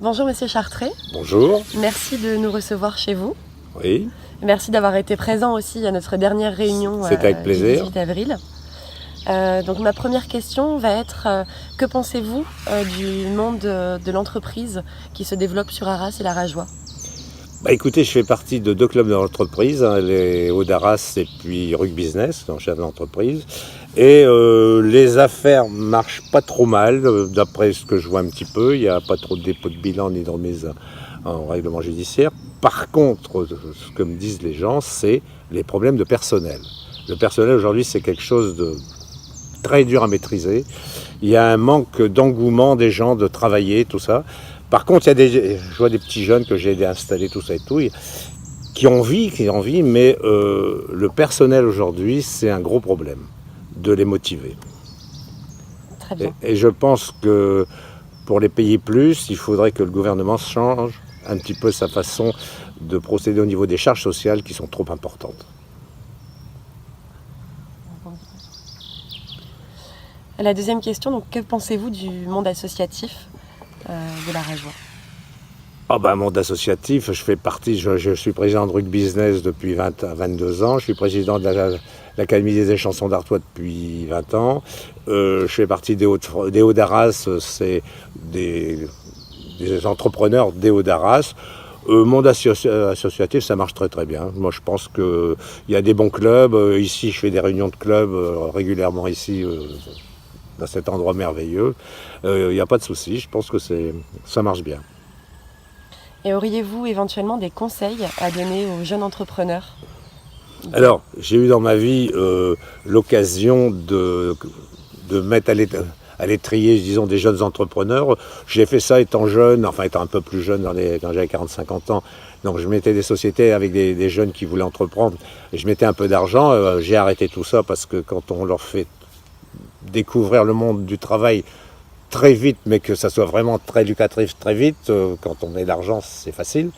Bonjour Monsieur Chartré, Bonjour. merci de nous recevoir chez vous. Oui, Merci d'avoir été présent aussi à notre dernière réunion c'est avec du plaisir. 18 avril. Donc ma première question va être que pensez-vous du monde de l'entreprise qui se développe sur Arras et la Rajoie? Écoutez, je fais partie de 2 clubs d'entreprise, les Hauts d'Arras et puis Rug Business, donc chef d'entreprise. Et les affaires marchent pas trop mal, d'après ce que je vois un petit peu. Il n'y a pas trop de dépôt de bilan ni de remise en règlement judiciaire. Par contre, ce que me disent les gens, c'est les problèmes de personnel. Le personnel aujourd'hui, c'est quelque chose de très dur à maîtriser. Il y a un manque d'engouement des gens de travailler, tout ça. Par contre, je vois des petits jeunes que j'ai aidé à installer, tout ça et tout, qui ont envie, mais le personnel aujourd'hui, c'est un gros problème de les motiver. Très bien. Et je pense que pour les payer plus, il faudrait que le gouvernement change un petit peu sa façon de procéder au niveau des charges sociales qui sont trop importantes. La deuxième question, donc que pensez-vous du monde associatif de la Rajoie? Monde associatif, je fais partie, je suis président de Rug Business depuis 20 à 22 ans, je suis président de l'Académie des Échansons d'Artois depuis 20 ans, je fais partie des Hauts d'Arras, c'est des entrepreneurs des Hauts d'Arras. Monde associatif, ça marche très très bien. Moi je pense qu'il y a des bons clubs, ici je fais des réunions de clubs régulièrement ici, dans cet endroit merveilleux. Il n'y a pas de souci, je pense que ça marche bien. Et auriez-vous éventuellement des conseils à donner aux jeunes entrepreneurs? Alors, j'ai eu dans ma vie l'occasion de mettre à l'étrier, disons, des jeunes entrepreneurs. J'ai fait ça étant jeune, enfin étant un peu plus jeune, quand j'avais 40-50 ans. Donc je mettais des sociétés avec des jeunes qui voulaient entreprendre et je mettais un peu d'argent. J'ai arrêté tout ça parce que quand on leur fait découvrir le monde du travail très vite, mais que ça soit vraiment très lucratif très vite, quand on met de l'argent, c'est facile.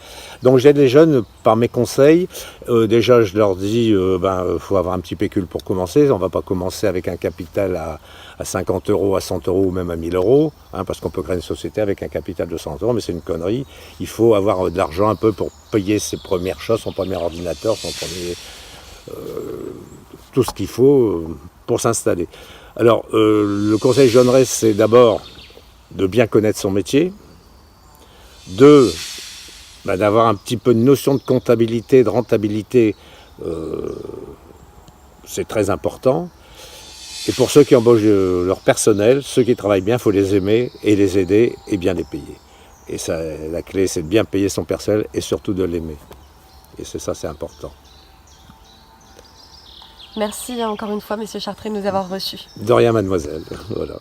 Donc j'aide les jeunes par mes conseils. Déjà, je leur dis, faut avoir un petit pécule pour commencer. On ne va pas commencer avec un capital à 50 euros, à 100 euros ou même à 1000 euros, parce qu'on peut créer une société avec un capital de 100 euros, mais c'est une connerie. Il faut avoir de l'argent un peu pour payer ses premières choses, son premier ordinateur, son premier... tout ce qu'il faut pour s'installer. Alors, le conseil que je donnerais, c'est d'abord de bien connaître son métier, d'avoir un petit peu de notion de comptabilité, de rentabilité, c'est très important. Et pour ceux qui embauchent leur personnel, ceux qui travaillent bien, il faut les aimer et les aider et bien les payer. Et ça, la clé, c'est de bien payer son personnel et surtout de l'aimer. Et c'est important. Merci encore une fois, Monsieur Chartré, de nous avoir reçus. De rien, mademoiselle. Voilà.